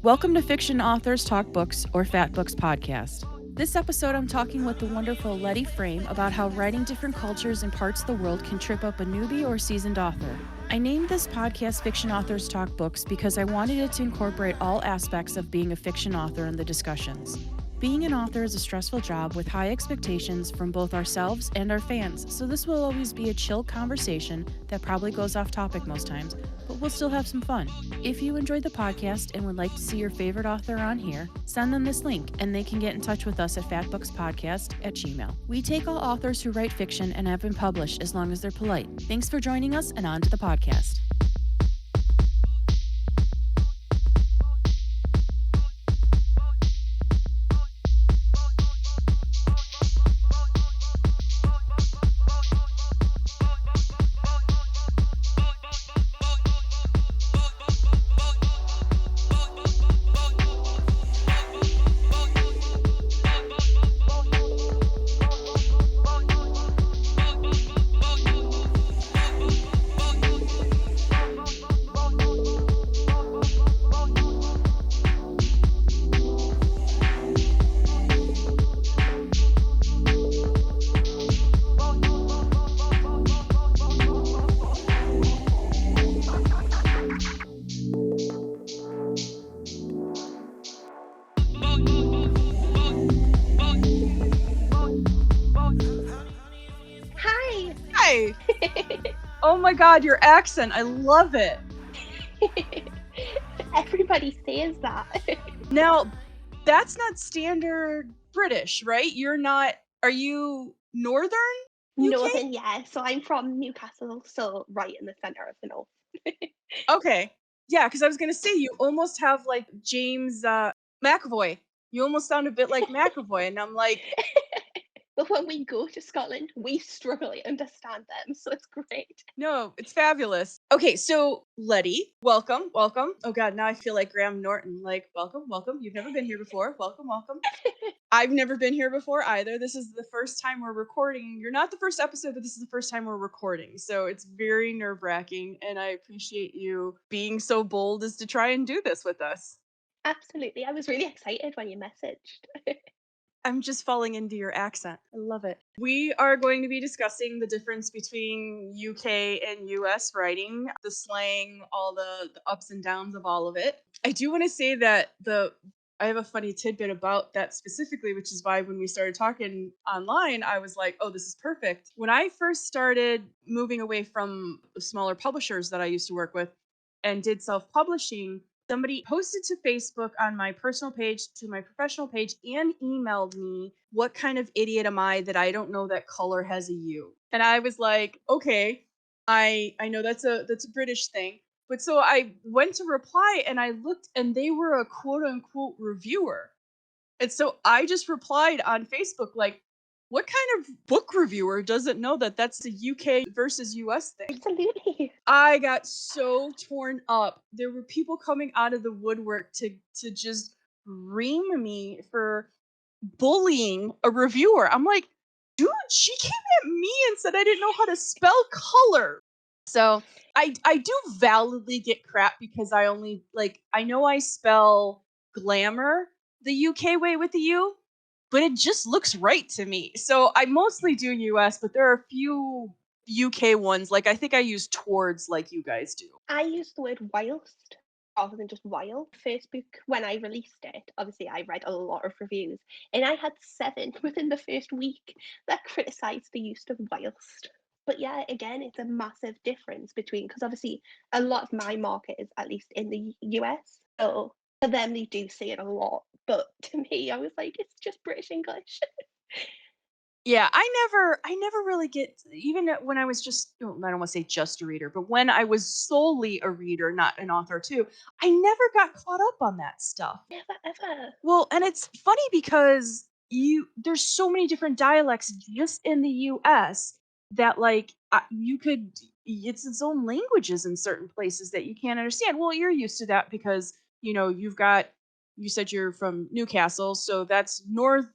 Welcome to Fiction Authors Talk Books, or Fat Books podcast. This episode, I'm talking with the wonderful Letty Frame about how writing different cultures and parts of the world can trip up a newbie or seasoned author. I named this podcast Fiction Authors Talk Books because I wanted it to incorporate all aspects of being a fiction author in the discussions. Being an author is a stressful job with high expectations from both ourselves and our fans, so this will always be a chill conversation that probably goes off topic most times, but we'll still have some fun. If you enjoyed the podcast and would like to see your favorite author on here, send them this link and they can get in touch with us at fatbookspodcast@gmail.com. We take all authors who write fiction and have been published as long as they're polite. Thanks for joining us and on to the podcast. Hi. Oh my God, your accent. I love it. Everybody says that. Now, that's not standard British, right? Are you Northern UK? Northern, yeah. So I'm from Newcastle, so right in the centre of the north. Okay. Yeah, because I was going to say, you almost have like James McAvoy. You almost sound a bit like McAvoy. And I'm like, But when we go to Scotland, we struggle to understand them, so it's great. no, it's fabulous. Okay, so Letty, welcome. Oh God, now I feel like Graham Norton. Like, welcome. You've never been here before. Welcome. I've never been here before either. This is the first time we're recording. You're not the first episode, but this is the first time we're recording. So it's very nerve-wracking, and I appreciate you being so bold as to try and do this with us. Absolutely. I was really excited when you messaged. I'm just falling into your accent. I love it. We are going to be discussing the difference between UK and US writing, the slang, all the ups and downs of all of it. I do want to say that I have a funny tidbit about that specifically, which is why when we started talking online, I was like, oh, this is perfect. When I first started moving away from smaller publishers that I used to work with and did self-publishing, somebody posted to Facebook on my personal page to my professional page and emailed me, what kind of idiot am I that I don't know that color has a U? And I was like, okay, I know that's a British thing. But so I went to reply and I looked and they were a quote unquote reviewer. And so I just replied on Facebook like, what kind of book reviewer doesn't know that that's a UK versus US thing? Absolutely. I got so torn up. There were people coming out of the woodwork to just ream me for bullying a reviewer. I'm like, dude, she came at me and said I didn't know how to spell color. So I do validly get crap because I only I know I spell glamour the UK way with the U, but it just looks right to me. So I mostly do US, but there are a few UK ones. Like I think I use towards like you guys do. I used the word whilst rather than just while. Facebook, when I released it, obviously I read a lot of reviews, and I had 7 within the first week that criticised the use of whilst. But yeah, again, it's a massive difference between, because obviously a lot of my market is at least in the US. So for them, they do see it a lot. But to me, I was like, it's just British English. Yeah, I never really get, even when I was just, I don't want to say just a reader, but when I was solely a reader, not an author too, I never got caught up on that stuff. Never ever. Well, and it's funny because there's so many different dialects just in the US that it's its own languages in certain places that you can't understand. Well, you're used to that because, you said you're from Newcastle, so that's North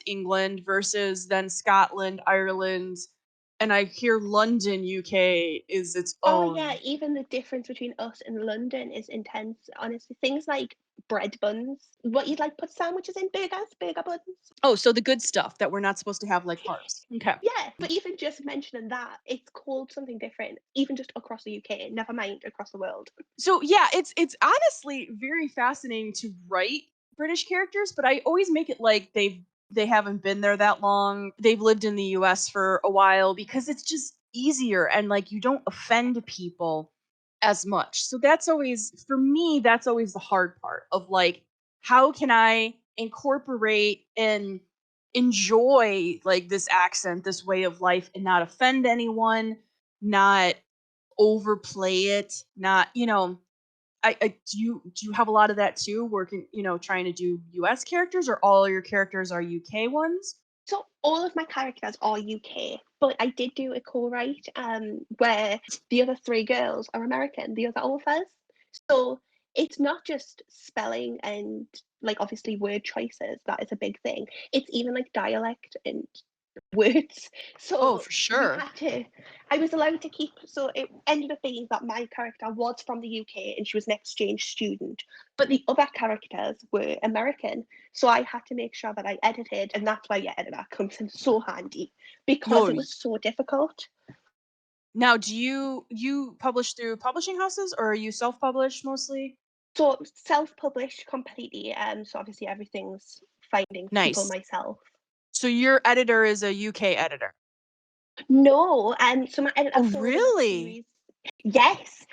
England versus then Scotland, Ireland, and I hear London, UK is its Oh own. yeah, even the difference between us and London is intense. Honestly, things like bread buns. What you'd like put sandwiches in, burger buns. Oh, so the good stuff that we're not supposed to have, like carbs. Okay. Yeah, but even just mentioning that, it's called something different, even just across the UK, never mind across the world. So yeah, it's honestly very fascinating to write British characters, but I always make it like they haven't been there that long. They've lived in the US for a while because it's just easier and like you don't offend people as much. So that's always for me that's always the hard part of like how can I incorporate and enjoy like this accent, this way of life and not offend anyone, not overplay it, not, I do you have a lot of that too, working, trying to do US characters or all your characters are UK ones? So all of my characters are UK, but I did do a co-write where the other three girls are American, the other authors. So it's not just spelling and like obviously word choices, that is a big thing. It's even like dialect and words. Oh, So for we sure. had to, I was allowed to keep, so it ended up being that my character was from the UK and she was an exchange student, but the other characters were American. So I had to make sure that I edited, and that's why your editor comes in so handy because No. it was so difficult. Now, do you publish through publishing houses or are you self-published mostly? So self-published completely, so obviously everything's finding people Nice. myself. So your editor is a UK editor. No, so my editor Oh, for all of my really? series, yes,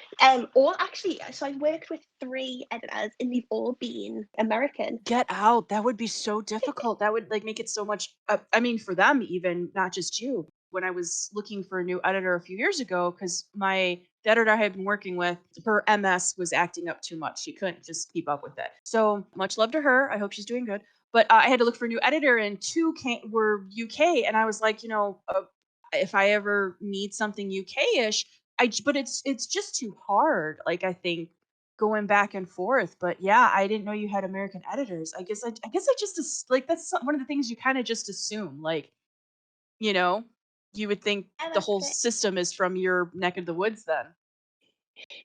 all actually. So I worked with three editors, and they've all been American. Get out. That would be so difficult. That would like make it so much I mean for them even, not just you. When I was looking for a new editor a few years ago cuz the editor I had been working with, her MS was acting up too much. She couldn't just keep up with it. So, much love to her. I hope she's doing good. But I had to look for a new editor and were UK and I was like, if I ever need something UK-ish, but it's just too hard. Like I think going back and forth. But yeah, I didn't know you had American editors. I guess I just like that's one of the things you kind of just assume. Like, you know, you would think Yeah, the that's whole it. system is from your neck of the woods then.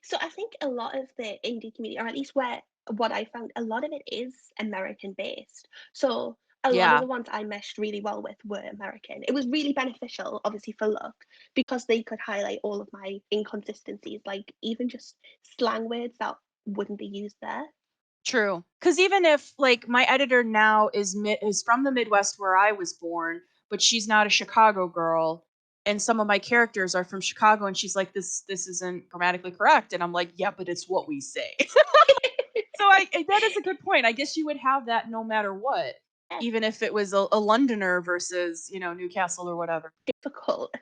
So I think a lot of the indie community, or at least where what I found, a lot of it is American based. So a lot of Yeah, the ones I meshed really well with were American. It was really beneficial, obviously for luck, because they could highlight all of my inconsistencies, like even just slang words that wouldn't be used there. true. Cuz even if like my editor now is from the Midwest where I was born, but she's not a Chicago girl and some of my characters are from Chicago and she's like this isn't grammatically correct and I'm like, "Yeah, but it's what we say." So that is a good point. I guess you would have that no matter what, Yeah, even if it was a Londoner versus, Newcastle or whatever. difficult.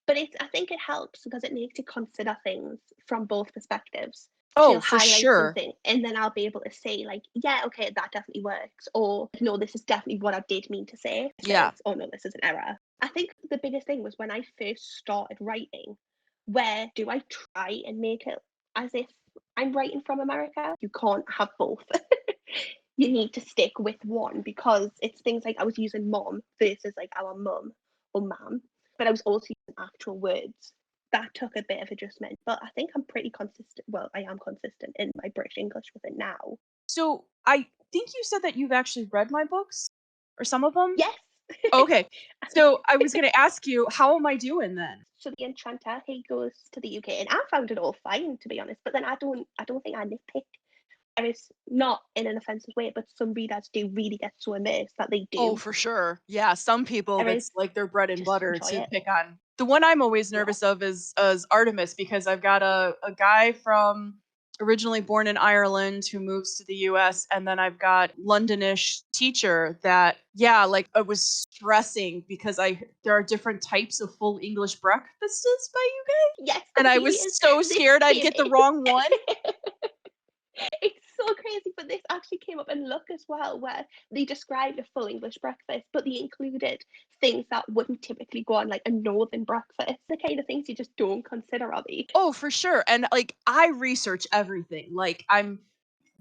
But I think it helps because it makes you consider things from both perspectives. Oh, She'll for highlight sure. something and then I'll be able to say like, yeah, okay, that definitely works. Or no, this is definitely what I did mean to say. Yeah. Versus, oh no, this is an error. I think the biggest thing was when I first started writing, where do I try and make it as if I'm writing from America? You can't have both. You need to stick with one because it's things like I was using mom versus like our mum or mam, but I was also using actual words. That took a bit of adjustment, but I think I'm pretty consistent. Well, I am consistent in my British English with it now. So I think you said that you've actually read my books or some of them. Yes. Okay. So I was going to ask you, how am I doing then? So the enchanter, he goes to the UK, and I found it all fine to be honest. But then I don't think I nitpick. There is not in an offensive way, but some readers do really get so immersed that they Oh, do. for sure. Yeah, some people There is that's like their bread and just butter enjoy to it. pick on. The one I'm always Yeah. nervous of is Artemis because I've got a guy from originally born in Ireland who moves to the US and then I've got Londonish teacher that yeah, like I was stressing because I there are different types of full English breakfasts by you guys Yes, and there I really was is. so This scared I'd came get the in. wrong one. It's so crazy, but this actually came up in Luck as well, where they described a full English breakfast, but they included things that wouldn't typically go on like a northern breakfast. The kind of things you just don't consider, are they? Oh, for sure. And like I research everything. Like I'm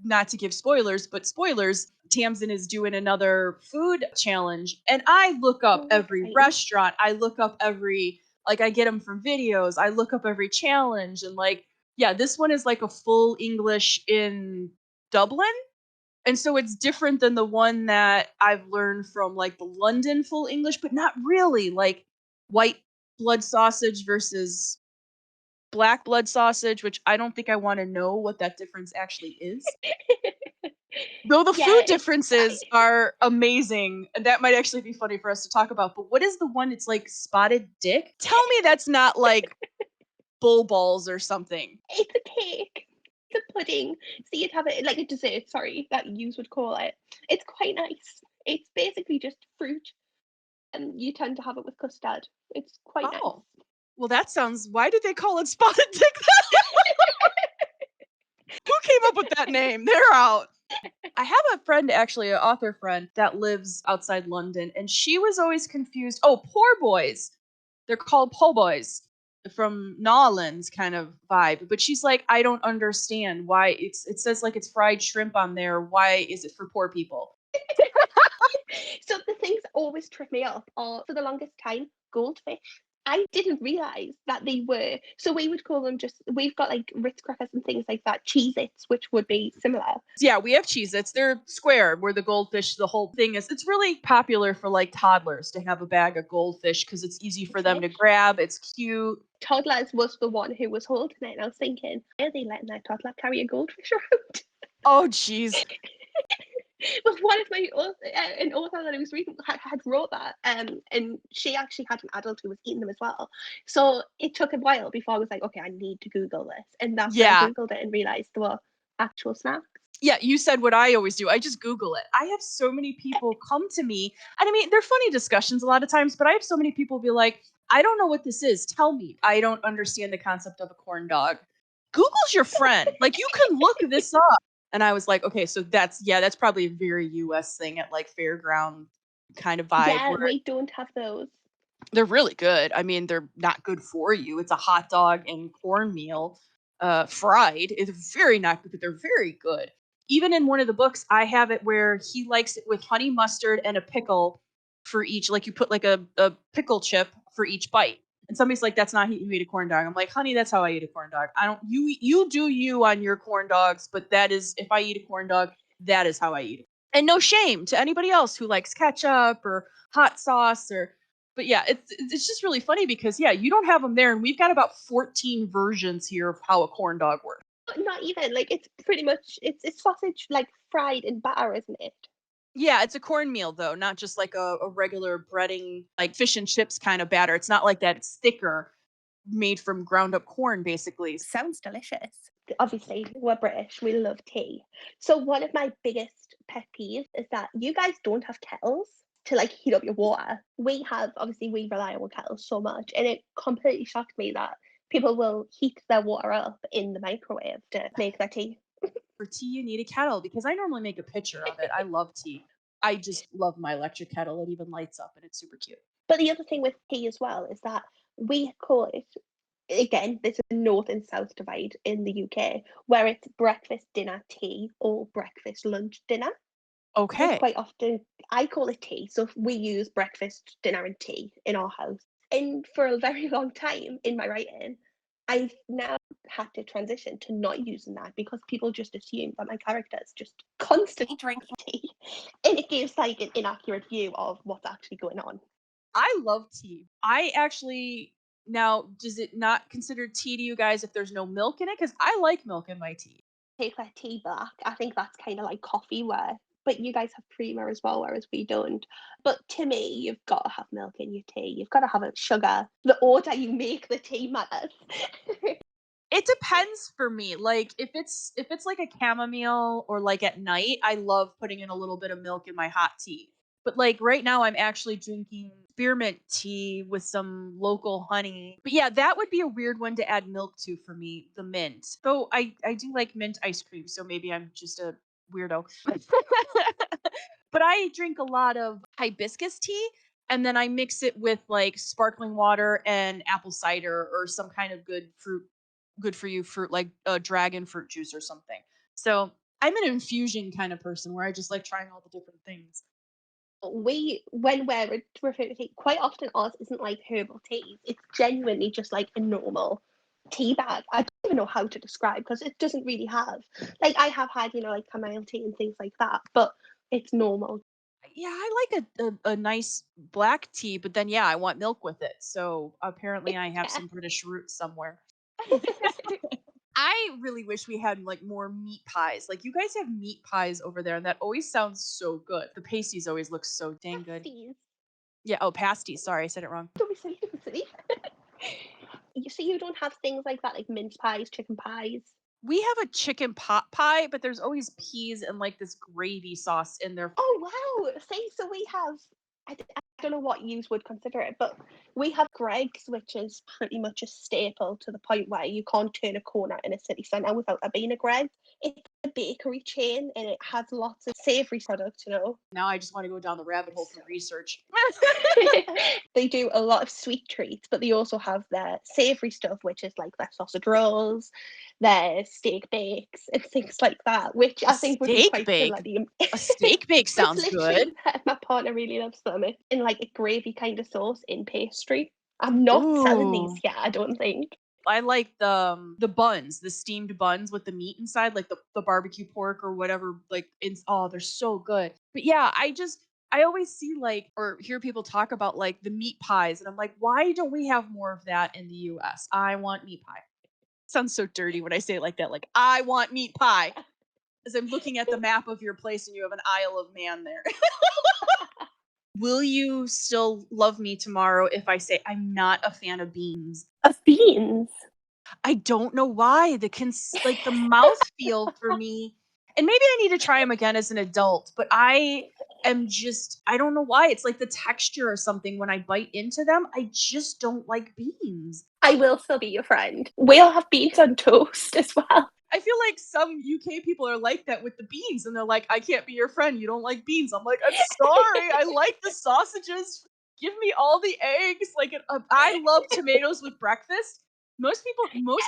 not to give spoilers, but spoilers, Tamsin is doing another food challenge. And I look up Oh, every exciting. restaurant. I look up every, like, I get them from videos. I look up every challenge. And, like, yeah, this one is like a full English in Dublin. And so it's different than the one that I've learned from like the London full English, but not really. Like white blood sausage versus black blood sausage, which I don't think I want to know what that difference actually is. Though the Yeah, food differences are amazing. And that might actually be funny for us to talk about. But what is the one? It's like spotted dick? Tell me that's not like bull balls or something. it's a cake. It's a pudding. So you'd have it like a dessert, sorry, that you would call it. It's quite nice. It's basically just fruit, and you tend to have it with custard. It's quite nice. Oh, well, that sounds. Why did they call it spotted dick? Who came up with that name? They're out. I have a friend, actually, an author friend, that lives outside London, and she was always confused. Oh, poor boys. They're called po' boys from Nolans kind of vibe. But she's like, I don't understand why it says like it's fried shrimp on there. Why is it for poor people? So the things that always trip me up are, for the longest time, goldfish. I didn't realize that they were. So we would call them just. We've got like Ritz crackers and things like that, Cheez-Its, which would be similar. Yeah, we have Cheez-Its. They're square where the goldfish, the whole thing is. It's really popular for like toddlers to have a bag of goldfish because it's easy for them to grab. It's cute. Toddlers was the one who was holding it, and I was thinking, why are they letting their toddler carry a goldfish around? Oh, jeez. But one of my an author that I was reading had wrote that, and she actually had an adult who was eating them as well. So it took a while before I was like, okay, I need to Google this, and that's when I Yeah. Googled it and realized there were actual snacks. Yeah, you said what I always do. I just Google it. I have so many people come to me, and I mean, they're funny discussions a lot of times, but I have so many people be like, I don't know what this is. Tell me. I don't understand the concept of a corn dog. Google's your friend. Like, you can look this up. And I was like, okay, so that's probably a very US thing at like fairground kind of vibe. Yeah, Where we don't have those. they're really good. I mean, they're not good for you. It's a hot dog and cornmeal, fried. It's very not good, but they're very good. Even in one of the books, I have it where he likes it with honey mustard and a pickle for each. Like you put like a pickle chip for each bite. And somebody's like, "That's not how you eat a corn dog." I'm like, "Honey, that's how I eat a corn dog. I don't. You do you on your corn dogs, but that is if I eat a corn dog, that is how I eat it." And no shame to anybody else who likes ketchup or hot sauce or but yeah, it's just really funny because yeah, you don't have them there, and we've got about 14 versions here of how a corn dog works. Not even like it's pretty much it's sausage like fried in batter, isn't it? Yeah, it's a cornmeal though, not just like a regular breading, like fish and chips kind of batter. It's not like that. It's thicker, made from ground up corn, basically. Sounds delicious. Obviously, we're British, we love tea. So one of my biggest pet peeves is that you guys don't have kettles to like heat up your water. We have, obviously, we rely on kettles so much, and it completely shocked me that people will heat their water up in the microwave to make their tea. For tea, you need a kettle because I normally make a pitcher of it. I love tea. I just love my electric kettle. It even lights up and it's super cute. But the other thing with tea as well is that we call it, again, there's a north and south divide in the UK where it's breakfast, dinner, tea, or breakfast, lunch, dinner. Okay. Quite often, I call it tea. So we use breakfast, dinner, and tea in our house. And for a very long time in my writing, I've now had to transition to not using that because people just assume that my characters just constantly drinking tea. And it gives like an inaccurate view of what's actually going on. I love tea. I actually now does it not consider tea to you guys if there's no milk in it? Because I like milk in my tea. Take their tea black. I think that's kind of like coffee where, but you guys have creamer as well, whereas we don't. But to me, you've got to have milk in your tea. You've got to have a sugar. The order you make the tea matters. It depends for me. Like if it's like a chamomile or like at night, I love putting in a little bit of milk in my hot tea. But like right now I'm actually drinking spearmint tea with some local honey. But yeah, that would be a weird one to add milk to for me, the mint. Though I do like mint ice cream, so maybe I'm just a weirdo. But I drink a lot of hibiscus tea and then I mix it with like sparkling water and apple cider or some kind of good for you fruit like dragon fruit juice or something. So I'm an infusion kind of person where I just like trying all the different things. When we're referring to tea, quite often ours isn't like herbal teas. It's genuinely just like a normal tea bag. I don't even know how to describe because it doesn't really have. Like I have had, like chamomile tea and things like that, but it's normal. Yeah, I like a nice black tea, but then yeah, I want milk with it. So apparently I have Yeah. some British roots somewhere. I really wish we had like more meat pies. Like you guys have meat pies over there, and that always sounds so good. The pasties always look so dang good. Pasties. Yeah, oh, pasties. Sorry, I said it wrong. Don't be silly, don't be silly. You see, you don't have things like that, like mince pies, chicken pies. We have a chicken pot pie, but there's always peas and like this gravy sauce in there. Oh wow! See, so we have. I don't know what you would consider it, but we have Greg's, which is pretty much a staple to the point where you can't turn a corner in a city centre without there being a Greg's. It's a bakery chain and it has lots of savoury products, Now I just want to go down the rabbit hole for research. They do a lot of sweet treats, but they also have their savoury stuff, which is like their sausage rolls, their steak bakes, and things like that, which I think would be Steak quite bake? similar to you. A steak bake sounds It's literally good. my partner really loves them. It's in like a gravy kind of sauce in pastry. I'm not selling these Ooh. yet, I don't think. I like the buns, the steamed buns with the meat inside, like the barbecue pork or whatever. Like, oh, they're so good. But yeah, I always see like or hear people talk about like the meat pies, and I'm like, why don't we have more of that in the U.S.? I want meat pie. Sounds so dirty when I say it like that. Like, I want meat pie. As I'm looking at the map of your place, and you have an Isle of Man there. Will you still love me tomorrow if I say I'm not a fan of beans? Of beans? I don't know why. Like the mouthfeel for me, and maybe I need to try them again as an adult, but I don't know why. It's like the texture or something when I bite into them. I just don't like beans. I will still be your friend. We'll have beans on toast as well. I feel like some UK people are like that with the beans, and they're like, I can't be your friend. You don't like beans. I'm like, I'm sorry. I like the sausages. Give me all the eggs. Like, I love tomatoes with breakfast. Most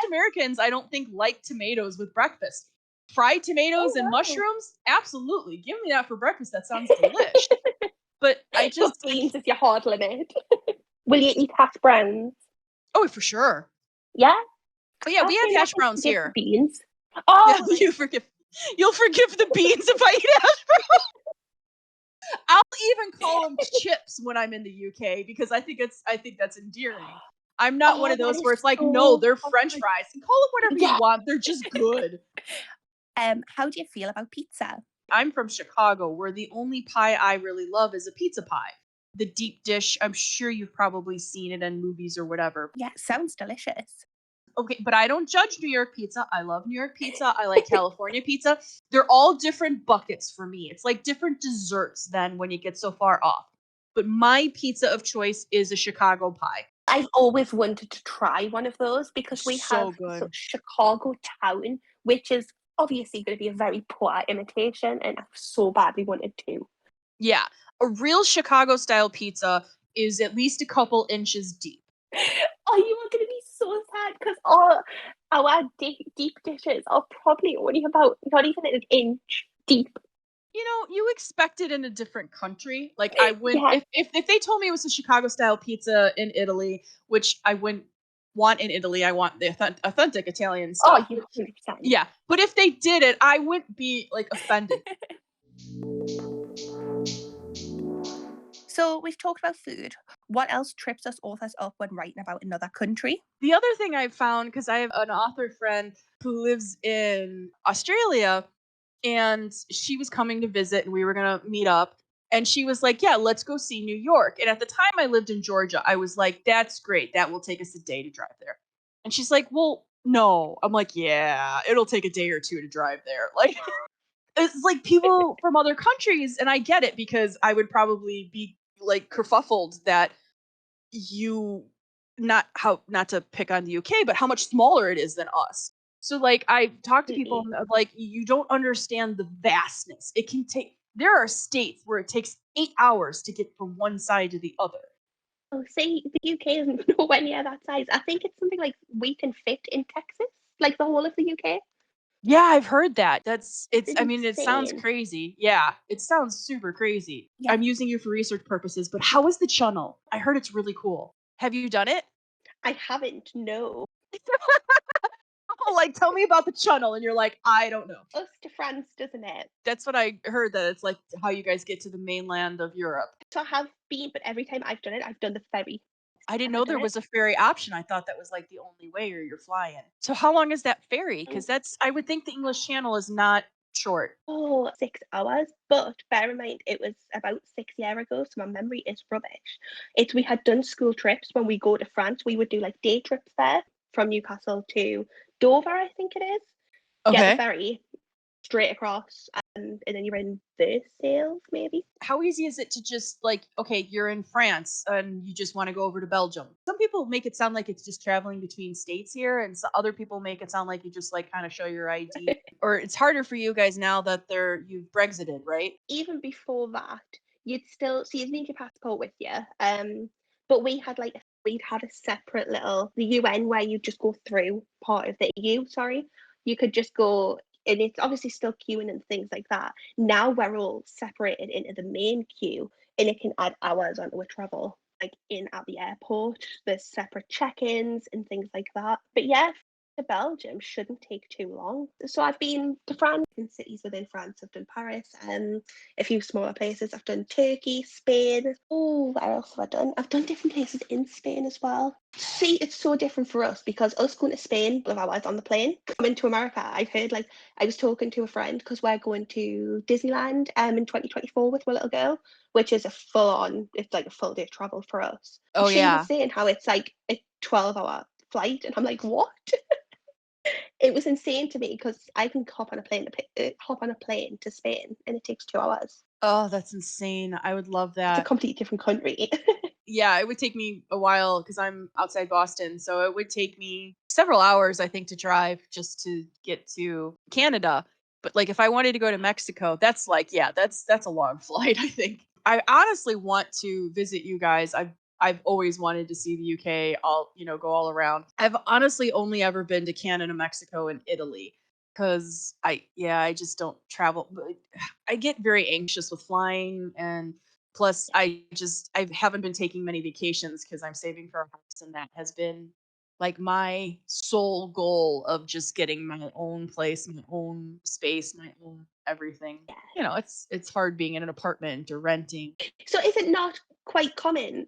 Americans, I don't think like tomatoes with breakfast. Fried tomatoes Oh, and wow. mushrooms, absolutely. Give me that for breakfast. That sounds delish. But But beans is your hard limit. Will you eat hash browns? oh, for sure. Yeah? But yeah, we have Okay, hash I browns forgive here. the beans. Yeah, Oh, you'll forgive the beans if I eat hash browns. I'll even call them chips when I'm in the UK because I think that's endearing. I'm not one of that those is where it's like, no, so they're French hard. fries. And call them whatever you Yeah. want. They're just good. How do you feel about pizza? I'm from Chicago, where the only pie I really love is a pizza pie. The deep dish, I'm sure you've probably seen it in movies or whatever. Yeah, sounds delicious. Okay, but I don't judge New York pizza. I love New York pizza. I like California pizza. They're all different buckets for me. It's like different desserts then when you get so far off. But my pizza of choice is a Chicago pie. I've always wanted to try one of those because we So have good. Chicago Town, which is obviously going to be a very poor imitation, and I so badly wanted to. Yeah, a real Chicago style pizza is at least a couple inches deep. Oh, you are going to be so sad because our deep dishes are probably only about not even an inch deep. You know, you expect it in a different country. Like I wouldn't Yeah. if they told me it was a Chicago style pizza in Italy, which I wouldn't want in Italy. I want the authentic Italian stuff. Oh, you 100%. Yeah, but if they did it, I wouldn't be like offended. So we've talked about food. What else trips us authors up when writing about another country? The other thing I've found, because I have an author friend who lives in Australia, and she was coming to visit, and we were gonna meet up. And she was like, yeah, let's go see New York. And at the time I lived in Georgia, I was like, that's great. That will take us a day to drive there. And she's like, well, no. I'm like, yeah, it'll take a day or two to drive there. Like, it's like people from other countries, and I get it because I would probably be like kerfuffled that you not to pick on the UK, but how much smaller it is than us. So like I talk to people and like you don't understand the vastness. There are states where it takes 8 hours to get from one side to the other. Oh, see, the UK isn't nowhere near that size. I think it's something like we can fit in Texas, like the whole of the UK. Yeah, I've heard that. I mean, it sounds insane. crazy. Yeah, it sounds super crazy. Yeah. I'm using you for research purposes, but how is the channel? I heard it's really cool. Have you done it? I haven't, no. Like, tell me about the channel, and you're like, I don't know. Us to France, doesn't it? That's what I heard, that it's like how you guys get to the mainland of Europe. So I have been, but every time I've done it, I've done the ferry. I didn't Have I know done there it? was a ferry option. I thought that was like the only way, or you're flying. So how long is that ferry? Because that's, I would think the English Channel is not short. Oh, 6 hours. But bear in mind, it was about 6 years ago, so my memory is rubbish. We had done school trips when we go to France. We would do like day trips there from Newcastle to Dover, I think it is. Get the Okay. ferry straight across, and then you're in Versailles, maybe. How easy is it to just like, okay, you're in France and you just want to go over to Belgium? Some people make it sound like it's just traveling between states here, and other people make it sound like you just like kind of show your ID. Or it's harder for you guys now that you've Brexited, right? Even before that, you'd need your passport with you. But we'd had a separate little the UN where you just go through part of the EU. Sorry, you could just go, and it's obviously still queuing and things like that. Now we're all separated into the main queue, and it can add hours onto a travel. Like in at the airport, there's separate check-ins and things like that. But yeah, to Belgium shouldn't take too long. So I've been to France, in cities within France. I've done Paris, a few smaller places. I've done Turkey, Spain. Oh, where else have I done? I've done different places in Spain as well. See, it's so different for us because us going to Spain, 12 hours on the plane. Coming to America, I've heard, like, I was talking to a friend because we're going to Disneyland in 2024 with my little girl, which is it's like a full day travel for us. Oh She yeah. was saying how it's like a 12-hour flight, and I'm like, what? It was insane to me because I can hop on a plane to Spain, and it takes 2 hours. Oh, that's insane. I would love It's a that. completely different country. Yeah, it would take me a while because I'm outside Boston. So it would take me several hours, I think, to drive just to get to Canada. But like if I wanted to go to Mexico, that's like, yeah, that's a long flight, I think. I honestly want to visit you guys. I've always wanted to see the UK, go all around. I've honestly only ever been to Canada, Mexico, and Italy because I just don't travel. I get very anxious with flying, and plus I haven't been taking many vacations because I'm saving for a house, and that has been like my sole goal of just getting my own place, my own space, my own everything. It's hard being in an apartment or renting. So is it not quite common?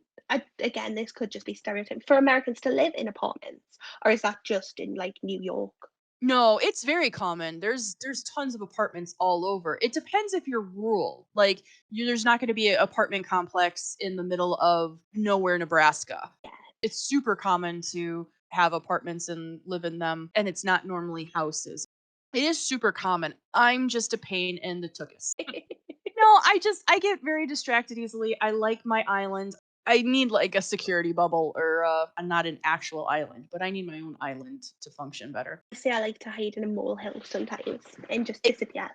Again, this could just be stereotype for Americans to live in apartments, or is that just in like New York? No, it's very common. There's tons of apartments all over. It depends if you're rural. Like there's not going to be an apartment complex in the middle of nowhere, Nebraska. Yeah. It's super common to have apartments and live in them, and it's not normally houses. It is super common. I'm just a pain in the tuchus. No, I get very distracted easily. I like my island. I need like a security bubble, or not an actual island, but I need my own island to function better. I say I like to hide in a molehill sometimes and just disappear.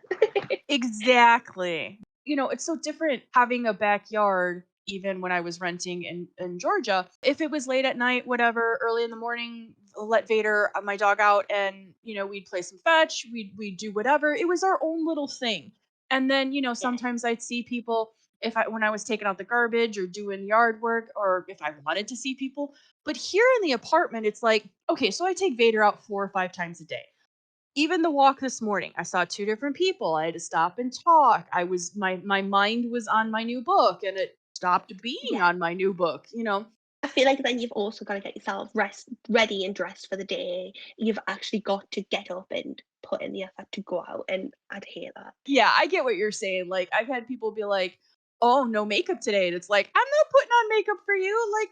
Exactly. It's so different having a backyard. Even when I was renting in Georgia, if it was late at night, whatever, early in the morning, let Vader, my dog, out, and we'd play some fetch, we'd do whatever. It was our own little thing. And then sometimes I'd see people when I was taking out the garbage or doing yard work, or if I wanted to see people. But here in the apartment, it's like, okay, so I take Vader out 4 or 5 times a day. Even the walk this morning, I saw 2 different people. I had to stop and talk. My mind was on my new book, and it stopped being on my new book. I feel like then you've also got to get yourself ready and dressed for the day. You've actually got to get up and put in the effort to go out, and I'd hate that. Yeah, I get what you're saying. Like, I've had people be like, "Oh, no makeup today," and it's like, I'm not putting on makeup for you. Like,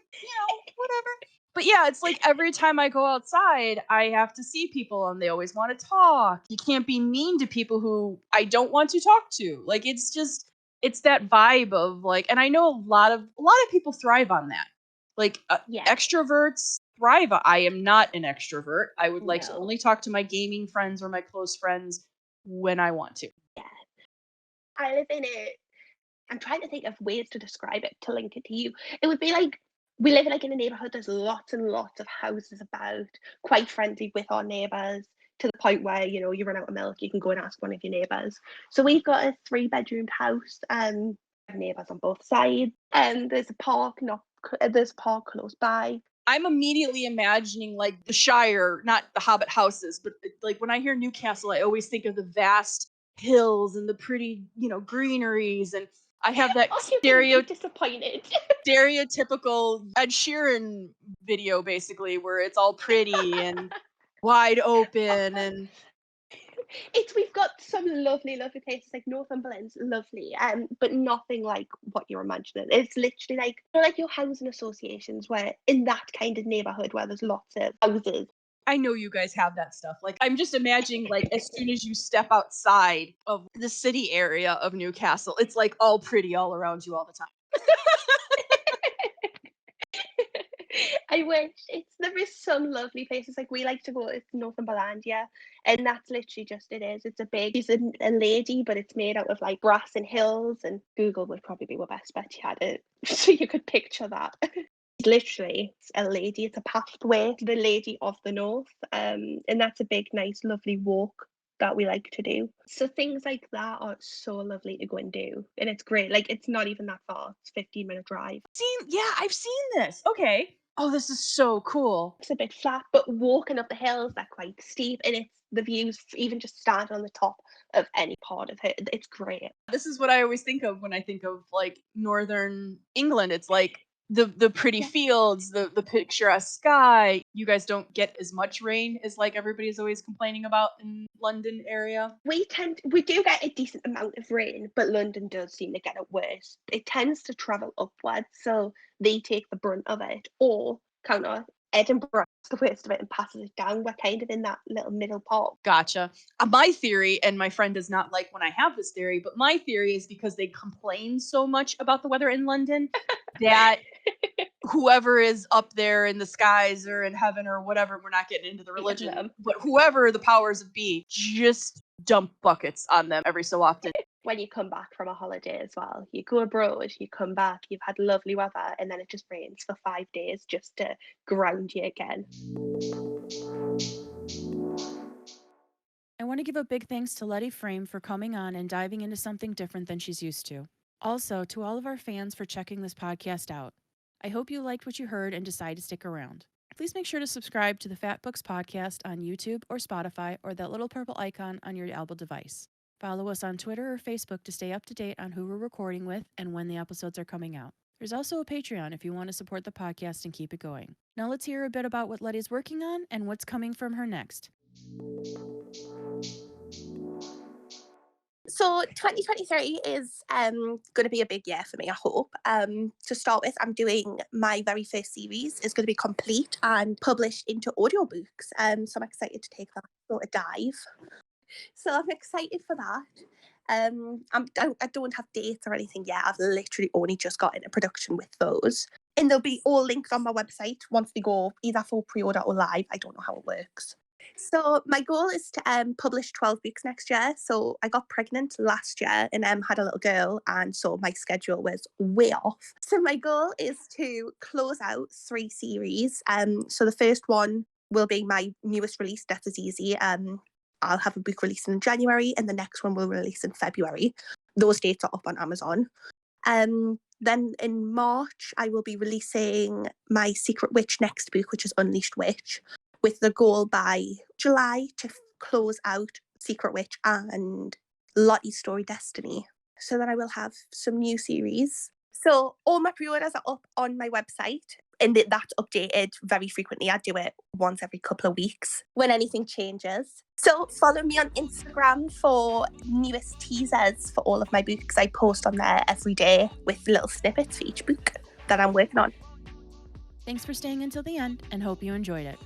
whatever. But yeah, it's like every time I go outside, I have to see people, and they always want to talk. You can't be mean to people who I don't want to talk to. Like, it's that vibe of like, and I know a lot of people thrive on that. Like extroverts thrive. I am not an extrovert. I would like to only talk to my gaming friends or my close friends when I want to. Yeah. I live in it. I'm trying to think of ways to describe it to link it to you. It would be like we live in a neighborhood. There's lots and lots of houses about, quite friendly with our neighbors, to the point where you run out of milk, you can go and ask one of your neighbors. So we've got a 3-bedroomed house, neighbors on both sides, and there's a park close by. I'm immediately imagining like the Shire, not the Hobbit houses, but like when I hear Newcastle, I always think of the vast hills and the pretty, greeneries. And I have that Oh, you're going to be disappointed. stereotypical Ed Sheeran video, basically, where it's all pretty and wide open. And We've got some lovely, lovely places like Northumberland's lovely, but nothing like what you're imagining. It's literally like your housing associations where in that kind of neighborhood where there's lots of houses. I know you guys have that stuff. Like, I'm just imagining, like, as soon as you step outside of the city area of Newcastle, it's like all pretty all around you all the time. I wish there is some lovely places like we like to go. It's Northumberland, yeah, and that's literally just it is. It's a big, she's a lady, but it's made out of like grass and hills. And Google would probably be your best bet. You had it, so you could picture that. Literally, it's a lady. It's a pathway to the Lady of the North, and that's a big, nice, lovely walk that we like to do. So things like that are so lovely to go and do, and it's great. Like it's not even that far. It's a 15-minute drive. I've seen this. Okay. Oh, this is so cool. It's a bit flat, but walking up the hills, they're quite steep, and it's the views, even just standing on the top of any part of it, it's great. This is what I always think of when I think of like northern England. It's like the pretty fields, the picturesque sky. You guys don't get as much rain as like everybody's always complaining about in London area. We do get a decent amount of rain, but London does seem to get it worse. It tends to travel upwards, so they take the brunt of it, or counter Edinburgh the worst of it and passes it down. We're kind of in that little middle part. Gotcha. My theory, and my friend does not like when I have this theory, but my theory is because they complain so much about the weather in London that whoever is up there in the skies or in heaven or whatever, we're not getting into the religion, but whoever the powers that be just dump buckets on them every so often. When you come back from a holiday as well, you go abroad, you come back, you've had lovely weather, and then it just rains for 5 days just to ground you again. I want to give a big thanks to Letty Frame for coming on and diving into something different than she's used to. Also, to all of our fans for checking this podcast out. I hope you liked what you heard and decide to stick around. Please make sure to subscribe to the Fat Books Podcast on YouTube or Spotify or that little purple icon on your Apple device. Follow us on Twitter or Facebook to stay up to date on who we're recording with and when the episodes are coming out. There's also a Patreon if you want to support the podcast and keep it going. Now let's hear a bit about what Letty's working on and what's coming from her next. So 2023 is going to be a big year for me, I hope. To start with, I'm doing my very first series. It's going to be complete and published into audiobooks. So I'm excited to take that sort of dive. So I'm excited for that. I don't have dates or anything yet. I've literally only just got into production with those. And they'll be all linked on my website once they go either for pre-order or live. I don't know how it works. So my goal is to publish 12 books next year. So I got pregnant last year and had a little girl, and so my schedule was way off. So my goal is to close out 3 series. So the first one will be my newest release, Death is Easy. I'll have a book releasing in January, and the next one will release in February. Those dates are up on Amazon. Then in March, I will be releasing my Secret Witch next book, which is Unleashed Witch, with the goal by July to close out Secret Witch and Lottie's Story Destiny. So then I will have some new series. So all my pre-orders are up on my website, and that's updated very frequently. I do it once every couple of weeks when anything changes. So follow me on Instagram for newest teasers for all of my books. I post on there every day with little snippets for each book that I'm working on. Thanks for staying until the end and hope you enjoyed it.